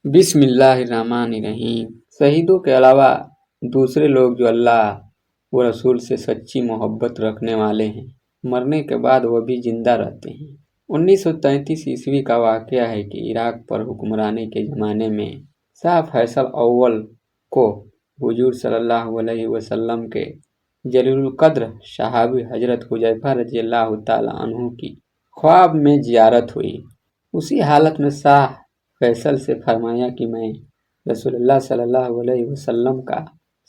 بسم اللہ الرحمن الرحیم۔ شہیدوں کے علاوہ دوسرے لوگ جو اللہ و رسول سے سچی محبت رکھنے والے ہیں، مرنے کے بعد وہ بھی زندہ رہتے ہیں۔ 1933 کا واقعہ ہے کہ عراق پر حکمرانی کے زمانے میں شاہ فیصل اول کو حضور صلی اللہ علیہ وسلم کے جلیل القدر صحابی حضرت حذیفہ رضی اللہ تعالیٰ عنہ کی خواب میں زیارت ہوئی۔ اسی حالت میں شاہ فیصل سے فرمایا کہ میں رسول اللہ صلی اللہ علیہ وسلم کا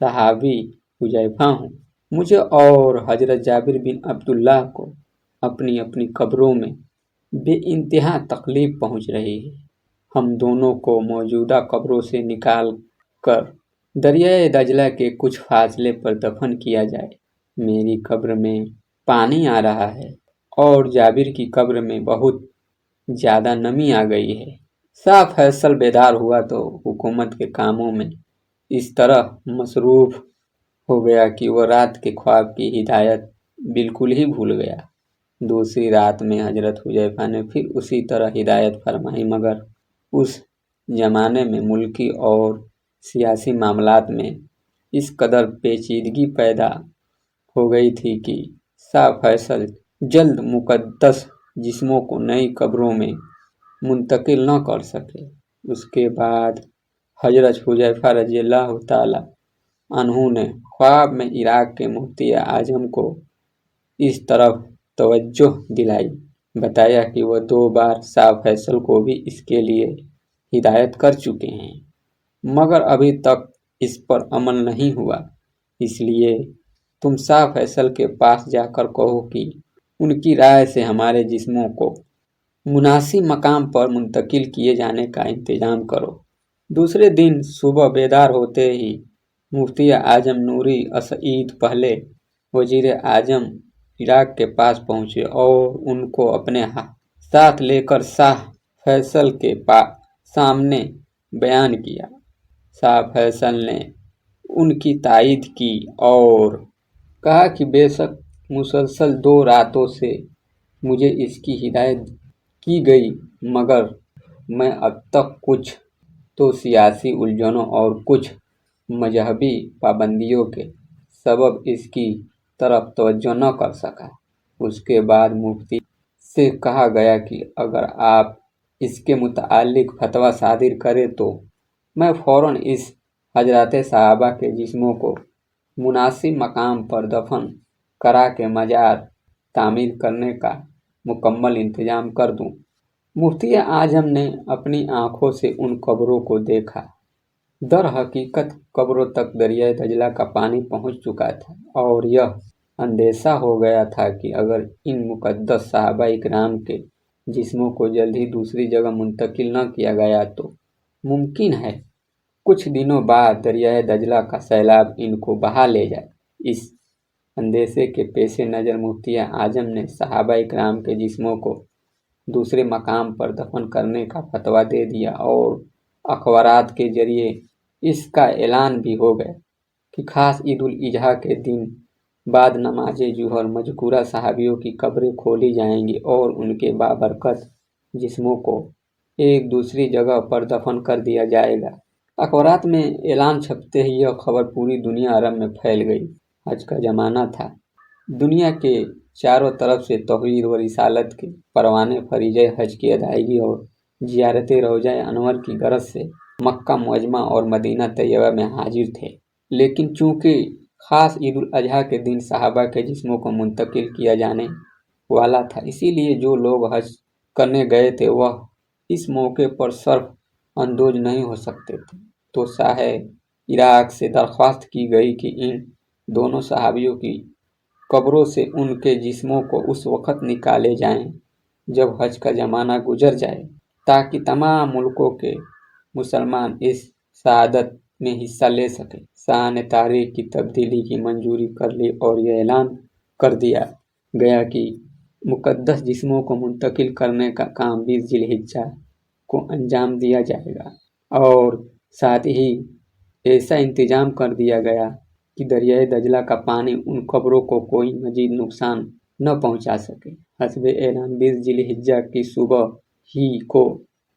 صحابی حذیفہ ہوں، مجھے اور حضرت جابر بن عبداللہ کو اپنی اپنی قبروں میں بے انتہا تکلیف پہنچ رہی ہے، ہم دونوں کو موجودہ قبروں سے نکال کر دریائے دجلہ کے کچھ فاصلے پر دفن کیا جائے۔ میری قبر میں پانی آ رہا ہے اور جابر کی قبر میں بہت زیادہ نمی آ گئی ہے۔ شاہ فیصل بیدار ہوا تو حکومت کے کاموں میں اس طرح مصروف ہو گیا کہ وہ رات کے خواب کی ہدایت بالکل ہی بھول گیا۔ دوسری رات میں حضرت حذیفہ نے پھر اسی طرح ہدایت فرمائی، مگر اس زمانے میں ملکی اور سیاسی معاملات میں اس قدر پیچیدگی پیدا ہو گئی تھی کہ شاہ فیصل جلد مقدس جسموں کو نئی قبروں میں منتقل نہ کر سکے۔ اس کے بعد حضرت حذیفہ رضی اللہ تعالیٰ عنہ نے خواب میں عراق کے مفتی اعظم کو اس طرف توجہ دلائی، بتایا کہ وہ 2 بار شاہ فیصل کو بھی اس کے لیے ہدایت کر چکے ہیں، مگر ابھی تک اس پر عمل نہیں ہوا، اس لیے تم شاہ فیصل کے پاس جا کر کہو کہ ان کی رائے سے ہمارے جسموں کو مناسب مقام پر منتقل کیے جانے کا انتظام کرو۔ دوسرے دن صبح بیدار ہوتے ہی مفتی اعظم نوری اسعید پہلے وزیر اعظم عراق کے پاس پہنچے اور ان کو اپنے ساتھ لے کر شاہ فیصل کے سامنے بیان کیا۔ شاہ فیصل نے ان کی تائید کی اور کہا کہ بے شک مسلسل 2 راتوں سے مجھے اس کی ہدایت کی گئی، مگر میں اب تک کچھ تو سیاسی الجھنوں اور کچھ مذہبی پابندیوں کے سبب اس کی طرف توجہ نہ کر سکا۔ اس کے بعد مفتی سے کہا گیا کہ اگر آپ اس کے متعلق فتویٰ صادر کریں تو میں فوراً اس حضرات صحابہ کے جسموں کو مناسب مقام پر دفن کرا کے مزار تعمیر کرنے کا مکمل انتظام کر دوں۔ مفتی اعظم نے اپنی آنکھوں سے ان قبروں کو دیکھا۔ در حقیقت قبروں تک دریائے دجلہ کا پانی پہنچ چکا تھا اور یہ اندیشہ ہو گیا تھا کہ اگر ان مقدس صحابہ اکرام کے جسموں کو جلد ہی دوسری جگہ منتقل نہ کیا گیا تو ممکن ہے کچھ دنوں بعد دریائے دجلہ کا سیلاب ان کو بہا لے جائے۔ اس اندیشے کے پیش نظر مفتی اعظم نے صحابہ اکرام کے جسموں کو دوسرے مقام پر دفن کرنے کا فتویٰ دے دیا اور اخبارات کے ذریعے اس کا اعلان بھی ہو گیا کہ خاص عید الاضحیٰ کے دن بعد نماز ظہر مذکورہ صحابیوں کی قبریں کھولی جائیں گی اور ان کے بابرکت جسموں کو ایک دوسری جگہ پر دفن کر دیا جائے گا۔ اخبارات میں اعلان چھپتے ہی یہ خبر پوری دنیا عرب میں پھیل گئی۔ حج کا زمانہ تھا، دنیا کے چاروں طرف سے توحید و رسالت کے پروانے فریضہ حج کی ادائیگی اور زیارت روضہ انور کی غرض سے مکہ معظمہ اور مدینہ طیبہ میں حاضر تھے، لیکن چونکہ خاص عید الاضحیٰ کے دن صحابہ کے جسموں کو منتقل کیا جانے والا تھا، اسی لیے جو لوگ حج کرنے گئے تھے وہ اس موقع پر صرف اندوز نہیں ہو سکتے تھے، تو شاہ عراق سے درخواست کی گئی کہ ان دونوں صحابیوں کی قبروں سے ان کے جسموں کو اس وقت نکالے جائیں جب حج کا زمانہ گزر جائے، تاکہ تمام ملکوں کے مسلمان اس سعادت میں حصہ لے سکیں۔ شاہ نے تاریخ کی تبدیلی کی منظوری کر لی اور یہ اعلان کر دیا گیا کہ مقدس جسموں کو منتقل کرنے کا کام 20 ذی الحجہ کو انجام دیا جائے گا، اور ساتھ ہی ایسا انتظام کر دیا گیا کہ دریائے دجلہ کا پانی ان قبروں کو کوئی مزید نقصان نہ پہنچا سکے۔ حسب اعلان 20 ذی الحجہ کی صبح ہی کو